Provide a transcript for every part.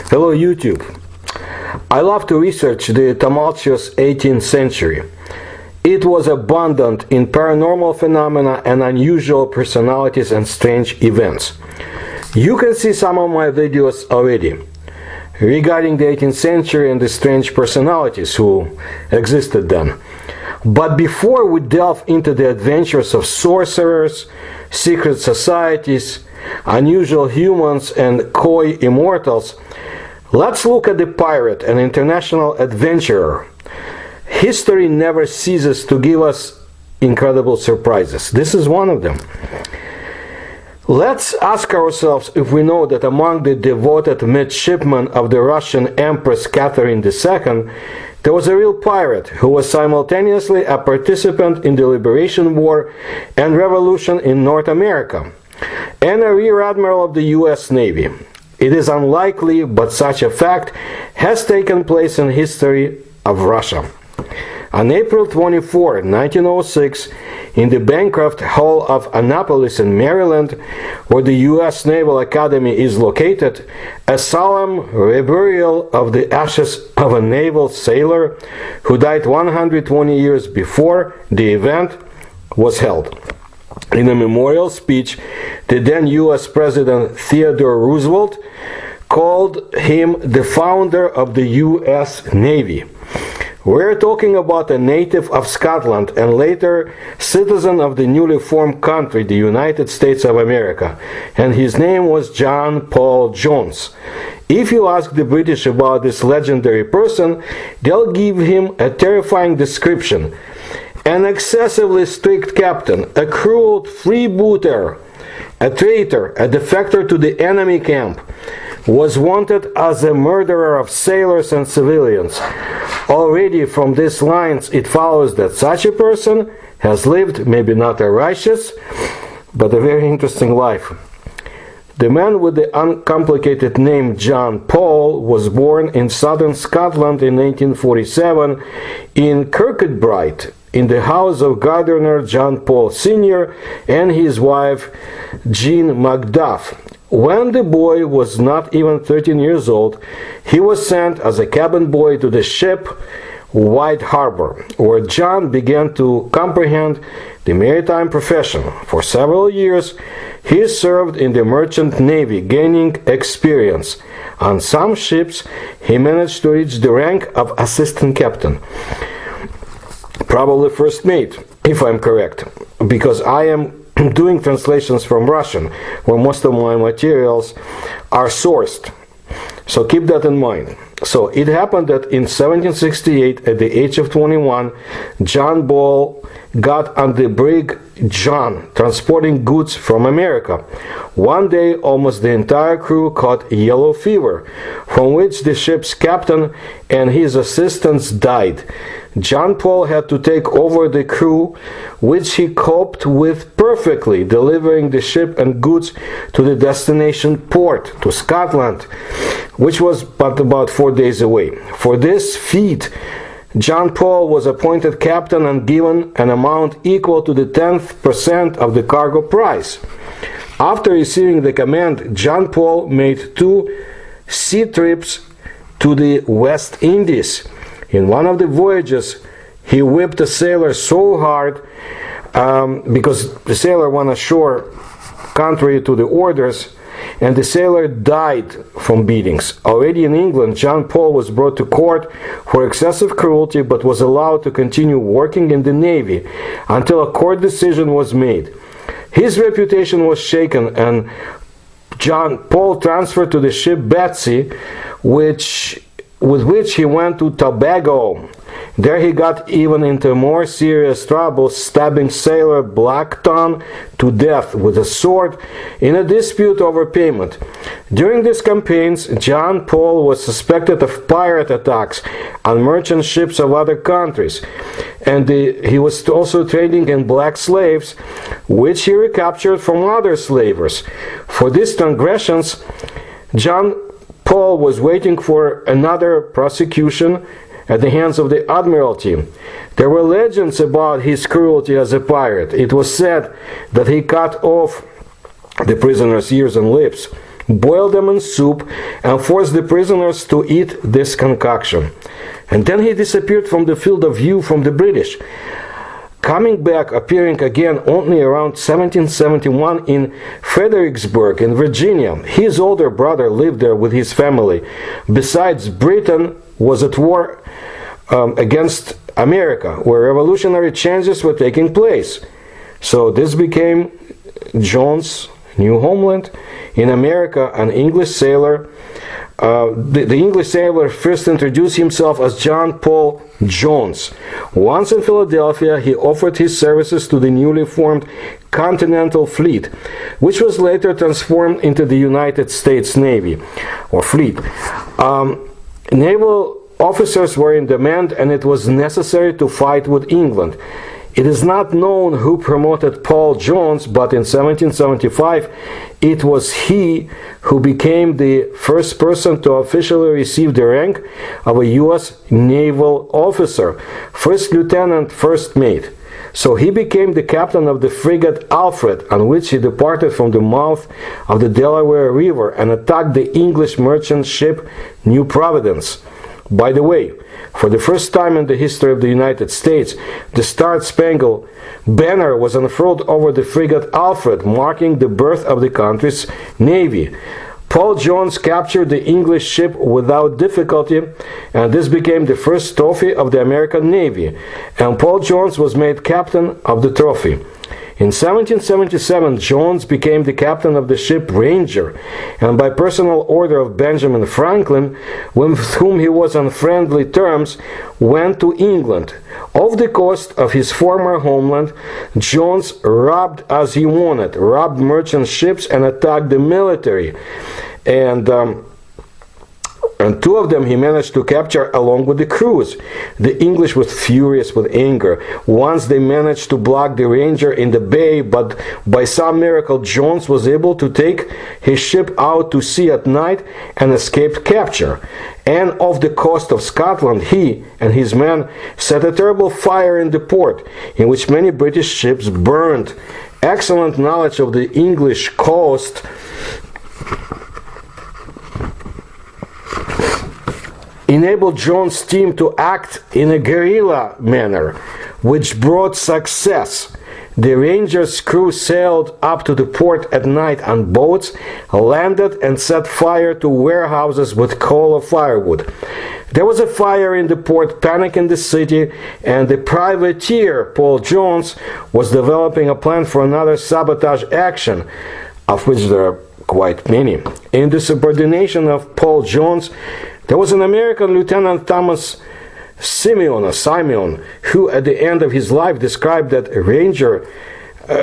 Hello YouTube. I love to research the tumultuous 18th century. It was abundant in paranormal phenomena and unusual personalities and strange events. You can see some of my videos already regarding the 18th century and the strange personalities who existed then. But before we delve into the adventures of sorcerers, secret societies, unusual humans, and coy immortals, let's look at the pirate and international adventurer. History never ceases to give us incredible surprises. This is one of them. Let's ask ourselves if we know that among the devoted midshipmen of the Russian Empress Catherine II, there was a real pirate who was simultaneously a participant in the Liberation War and Revolution in North America, and a Rear Admiral of the US Navy. It is unlikely, but such a fact has taken place in history of Russia. On April 24, 1906, in the Bancroft Hall of Annapolis in Maryland, where the U.S. Naval Academy is located, a solemn reburial of the ashes of a naval sailor who died 120 years before the event was held. In a memorial speech, the then U.S. President Theodore Roosevelt called him the founder of the U.S. Navy. We're talking about a native of Scotland and later citizen of the newly formed country, the United States of America, and his name was John Paul Jones. If you ask the British about this legendary person, they'll give him a terrifying description. An excessively strict captain, a cruel freebooter, a traitor, a defector to the enemy camp, was wanted as a murderer of sailors and civilians. Already from these lines it follows that such a person has lived maybe not a righteous, but a very interesting life. The man with the uncomplicated name John Paul was born in southern Scotland in 1847 in Kirkcudbright, in the house of Gardener John Paul Sr. and his wife Jean Macduff. When the boy was not even 13 years old, he was sent as a cabin boy to the ship White Harbor, where John began to comprehend the maritime profession. For several years, he served in the merchant navy, gaining experience. On some ships, he managed to reach the rank of assistant captain, probably first mate, if I'm correct, because I am doing translations from Russian, where most of my materials are sourced. So keep that in mind. So it happened that in 1768, at the age of 21, John Paul got on the brig John, transporting goods from America. One day, almost the entire crew caught yellow fever, from which the ship's captain and his assistants died. John Paul had to take over the crew, which he coped with perfectly, delivering the ship and goods to the destination port, to Scotland, which was but about 4 days away. For this feat, John Paul was appointed captain and given an amount equal to the 10th% of the cargo price. After receiving the command, John Paul made 2 sea trips to the West Indies. In one of the voyages, he whipped a sailor so hard because the sailor went ashore contrary to the orders, and the sailor died from beatings. Already in England, John Paul was brought to court for excessive cruelty, but was allowed to continue working in the Navy until a court decision was made. His reputation was shaken, and John Paul transferred to the ship Betsy, with which he went to Tobago. There he got even into more serious trouble, stabbing sailor Blackton to death with a sword in a dispute over payment. During these campaigns, John Paul was suspected of pirate attacks on merchant ships of other countries, and he was also trading in black slaves, which he recaptured from other slavers. For these transgressions, John Paul was waiting for another prosecution at the hands of the Admiralty. There were legends about his cruelty as a pirate. It was said that he cut off the prisoner's ears and lips, boiled them in soup, and forced the prisoners to eat this concoction. And then he disappeared from the field of view from the British, coming back, appearing again only around 1771 in Fredericksburg in Virginia. His older brother lived there with his family. Besides, Britain was at war against America, where revolutionary changes were taking place. So this became John's new homeland. In America, an English sailor, the English sailor first introduced himself as John Paul Jones. Once in Philadelphia, he offered his services to the newly formed Continental Fleet, which was later transformed into the United States Navy, or Fleet. Naval officers were in demand, and it was necessary to fight with England. It is not known who promoted Paul Jones, but in 1775 it was he who became the first person to officially receive the rank of a U.S. naval officer, first lieutenant, first mate. So he became the captain of the frigate Alfred, on which he departed from the mouth of the Delaware River and attacked the English merchant ship New Providence. By the way, for the first time in the history of the United States, the Star-Spangled Banner was unfurled over the frigate Alfred, marking the birth of the country's navy. Paul Jones captured the English ship without difficulty, and this became the first trophy of the American Navy, and Paul Jones was made captain of the trophy. In 1777, Jones became the captain of the ship Ranger, and by personal order of Benjamin Franklin, with whom he was on friendly terms, went to England. Off the coast of his former homeland, Jones robbed as he wanted, robbed merchant ships and attacked the military. And two of them he managed to capture along with the crews. The English were furious with anger. Once they managed to block the Ranger in the bay, but by some miracle Jones was able to take his ship out to sea at night and escaped capture. And off the coast of Scotland, he and his men set a terrible fire in the port, in which many British ships burned. Excellent knowledge of the English coast enabled Jones' team to act in a guerrilla manner, which brought success. The Ranger's crew sailed up to the port at night on boats, landed and set fire to warehouses with coal or firewood. There was a fire in the port, panic in the city, and the privateer, Paul Jones, was developing a plan for another sabotage action, of which there are quite many. In the subordination of Paul Jones, there was an American Lieutenant Thomas Simeon, who at the end of his life described that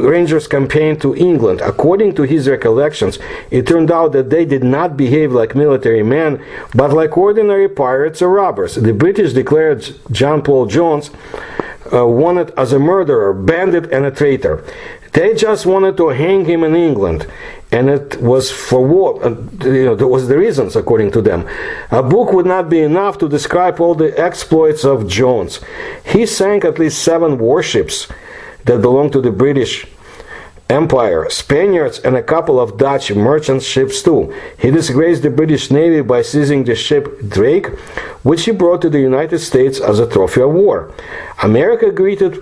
Ranger's campaign to England. According to his recollections, it turned out that they did not behave like military men, but like ordinary pirates or robbers. The British declared John Paul Jones wanted as a murderer, bandit, and a traitor. They just wanted to hang him in England, and it was for war. There was the reasons, according to them. A book would not be enough to describe all the exploits of Jones. He sank at least 7 warships that belonged to the British Empire, Spaniards, and a couple of Dutch merchant ships too. He disgraced the British Navy by seizing the ship Drake, which he brought to the United States as a trophy of war. America greeted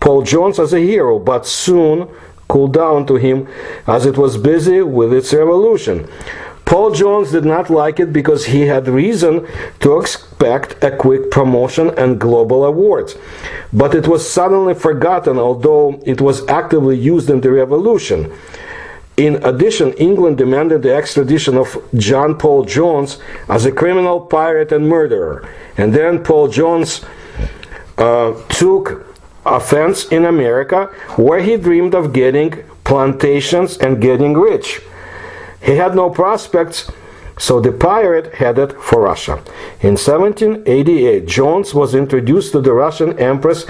Paul Jones as a hero, but soon cooled down to him as it was busy with its revolution. Paul Jones did not like it because he had reason to expect a quick promotion and global awards. But it was suddenly forgotten, although it was actively used in the revolution. In addition, England demanded the extradition of John Paul Jones as a criminal, pirate, and murderer. And then Paul Jones took offense in America, where he dreamed of getting plantations and getting rich. He had no prospects, so the pirate headed for Russia. In 1788, Jones was introduced to the Russian Empress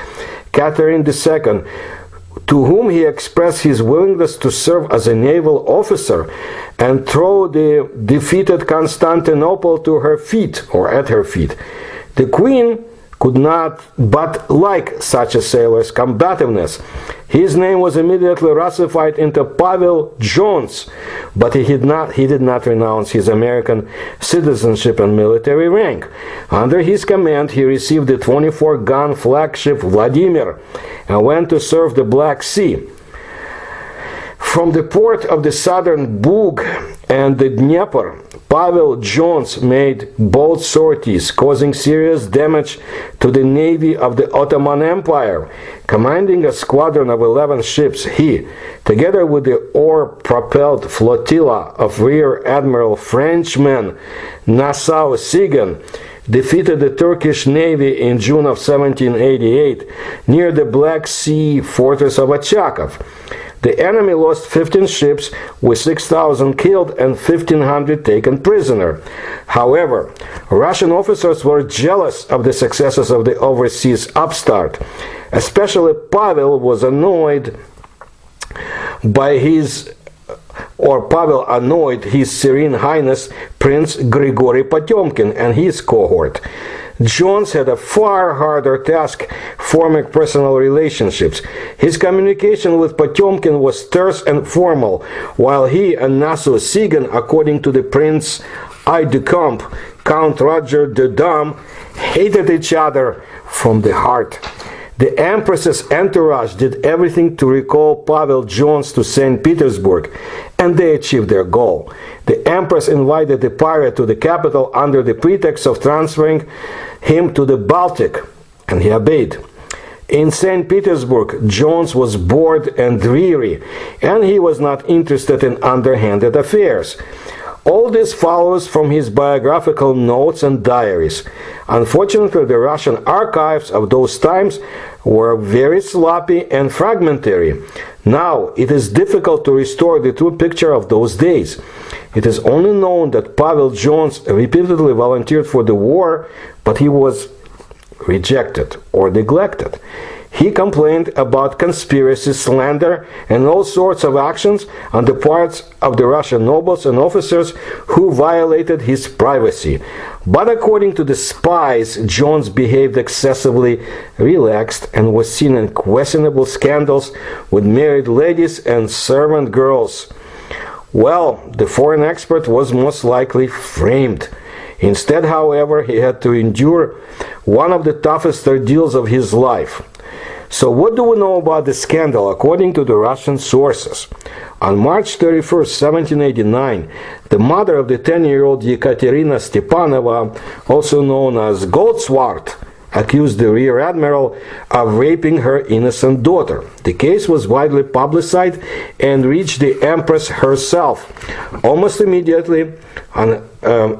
Catherine II, to whom he expressed his willingness to serve as a naval officer and throw the defeated Constantinople to her feet, or at her feet. The Queen could not but like such a sailor's combativeness. His name was immediately Russified into Pavel Jones, but he did not renounce his American citizenship and military rank. Under his command, he received the 24-gun flagship Vladimir and went to serve the Black Sea. From the port of the southern Bug and the Dnieper, Pavel Jones made bold sorties, causing serious damage to the navy of the Ottoman Empire. Commanding a squadron of 11 ships, he, together with the oar-propelled flotilla of Rear Admiral Frenchman Nassau-Siegen, defeated the Turkish navy in June of 1788 near the Black Sea fortress of Achakov. The enemy lost 15 ships with 6,000 killed and 1,500 taken prisoner. However, Russian officers were jealous of the successes of the overseas upstart. Especially Pavel was annoyed his Serene Highness Prince Grigory Potemkin and his cohort. Jones had a far harder task forming personal relationships. His communication with Potemkin was terse and formal, while he and Nassau-Siegen, according to the Prince Aide-de-Camp, Count Roger de Dam, hated each other from the heart. The Empress's entourage did everything to recall Pavel Jones to St. Petersburg, and they achieved their goal. The Empress invited the pirate to the capital under the pretext of transferring him to the Baltic, and he obeyed. In St. Petersburg, Jones was bored and dreary, and he was not interested in underhanded affairs. All this follows from his biographical notes and diaries. Unfortunately, the Russian archives of those times were very sloppy and fragmentary. Now, it is difficult to restore the true picture of those days. It is only known that Pavel Jones repeatedly volunteered for the war, but he was rejected or neglected. He complained about conspiracy, slander, and all sorts of actions on the parts of the Russian nobles and officers who violated his privacy. But according to the spies, Jones behaved excessively relaxed and was seen in questionable scandals with married ladies and servant girls. Well, the foreign expert was most likely framed. Instead, however, he had to endure one of the toughest ordeals of his life. So what do we know about the scandal according to the Russian sources? On March 31, 1789, the mother of the 10-year-old Ekaterina Stepanova, also known as Goldswart, accused the Rear Admiral of raping her innocent daughter. The case was widely publicized and reached the Empress herself. Almost immediately, on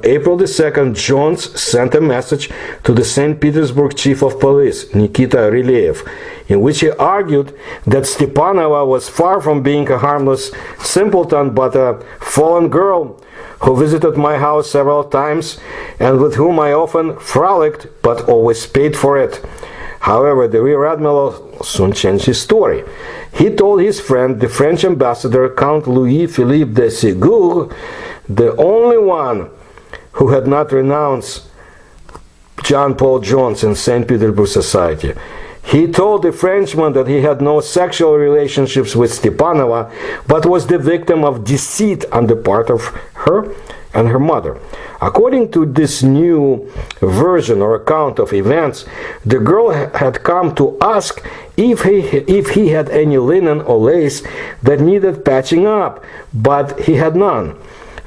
April 2nd, Jones sent a message to the St. Petersburg Chief of Police, Nikita Ryleev, in which he argued that Stepanova was far from being a harmless simpleton, but a fallen girl who visited my house several times and with whom I often frolicked, but always paid for it. However, the Rear Admiral soon changed his story. He told his friend, the French ambassador, Count Louis-Philippe de Ségur, the only one who had not renounced John Paul Jones in St. Petersburg society. He told the Frenchman that he had no sexual relationships with Stepanova, but was the victim of deceit on the part of her and her mother. According to this new version or account of events, the girl had come to ask if he had any linen or lace that needed patching up, but he had none.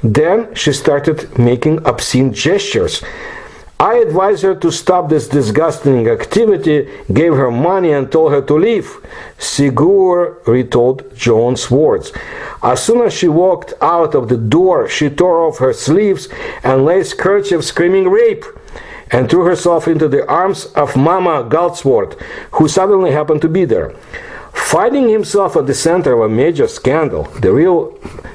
Then she started making obscene gestures. I advised her to stop this disgusting activity, gave her money and told her to leave. Ségur retold Jones' words. As soon as she walked out of the door, she tore off her sleeves and lace kerchief, screaming rape, and threw herself into the arms of Mama Goldswart, who suddenly happened to be there. Finding himself at the center of a major scandal, the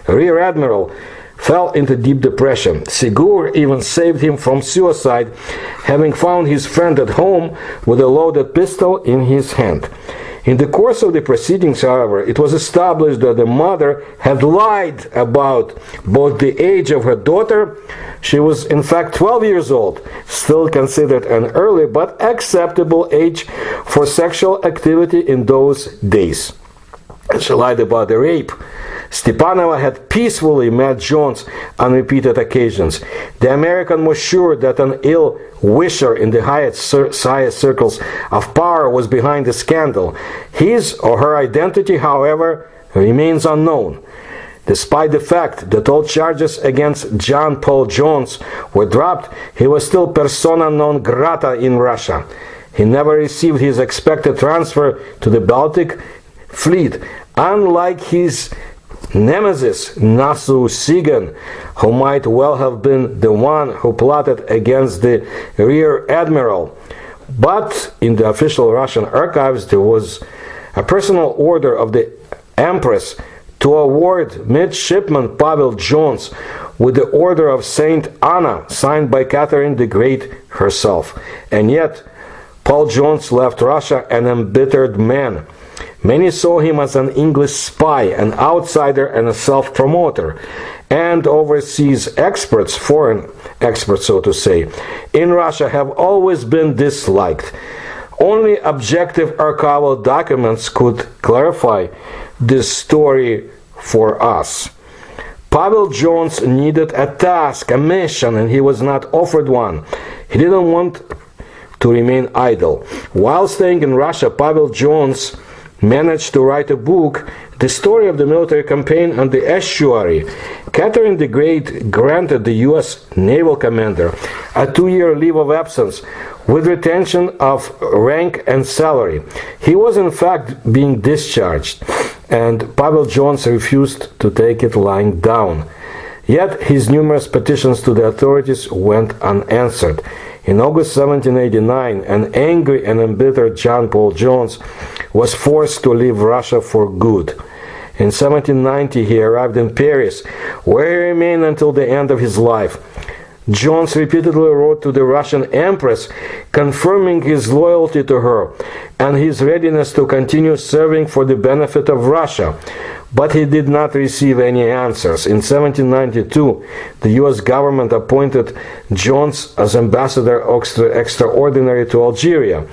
Rear Admiral fell into deep depression. Ségur even saved him from suicide, having found his friend at home with a loaded pistol in his hand. In the course of the proceedings, however, it was established that the mother had lied about both the age of her daughter. She was in fact 12 years old, still considered an early but acceptable age for sexual activity in those days. She lied about the rape. Stepanova had peacefully met Jones on repeated occasions. The American was sure that an ill-wisher in the highest circles of power was behind the scandal. His or her identity, however, remains unknown. Despite the fact that all charges against John Paul Jones were dropped, he was still persona non grata in Russia. He never received his expected transfer to the Baltic Fleet, unlike his nemesis Nassau-Siegen, who might well have been the one who plotted against the rear admiral. But in the official Russian archives there was a personal order of the Empress to award midshipman Pavel Jones with the Order of Saint Anna, signed by Catherine the Great herself. And yet Paul Jones left Russia an embittered man. Many saw him as an English spy, an outsider and a self-promoter. And overseas experts, foreign experts so to say, in Russia have always been disliked. Only objective archival documents could clarify this story for us. Pavel Jones needed a task, a mission, and he was not offered one. He didn't want to remain idle. While staying in Russia, Pavel Jones managed to write a book, The Story of the Military Campaign on the Estuary. Catherine the Great granted the U.S. naval commander a 2-year leave of absence with retention of rank and salary. He was in fact being discharged, and Pavel Jones refused to take it lying down. Yet his numerous petitions to the authorities went unanswered. In August 1789, an angry and embittered John Paul Jones was forced to leave Russia for good. In 1790, he arrived in Paris, where he remained until the end of his life. Jones repeatedly wrote to the Russian Empress, confirming his loyalty to her and his readiness to continue serving for the benefit of Russia. But he did not receive any answers. In 1792, the U.S. government appointed Jones as ambassador extraordinary to Algeria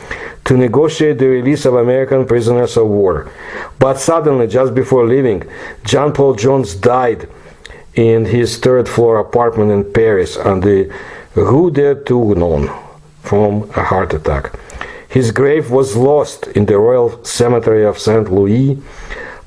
to negotiate the release of American prisoners of war. But suddenly, just before leaving, John Paul Jones died in his third-floor apartment in Paris on the Rue de Tournon from a heart attack. His grave was lost in the Royal Cemetery of St. Louis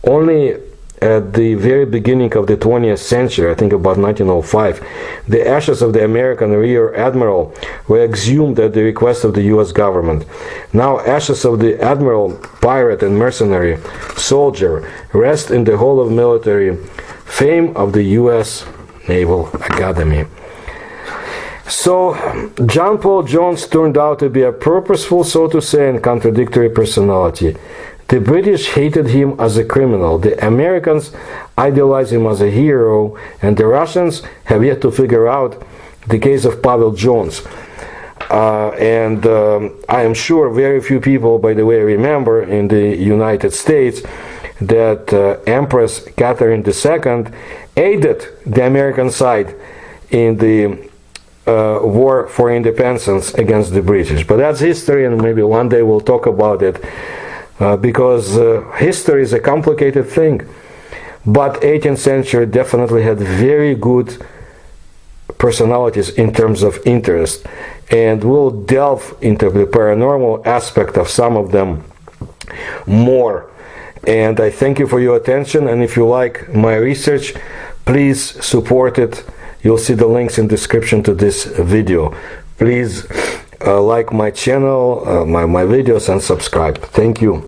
only at the very beginning of the 20th century, I think about 1905. The ashes of the American Rear Admiral were exhumed at the request of the U.S. government. Now ashes of the Admiral, pirate and mercenary soldier rest in the Hall of Military Fame of the U.S. Naval Academy. So, John Paul Jones turned out to be a purposeful, so to say, and contradictory personality. The British hated him as a criminal, the Americans idolized him as a hero, and the Russians have yet to figure out the case of Pavel Jones. I am sure very few people, by the way, remember in the United States that Empress Catherine II aided the American side in the war for independence against the British. But that's history, and maybe one day we'll talk about it, because history is a complicated thing. But 18th century definitely had very good personalities in terms of interest, and we'll delve into the paranormal aspect of some of them more. And I thank you for your attention, and if you like my research, please support it. You'll see the links in the description to this video. Please like my channel, my videos, and subscribe. Thank you.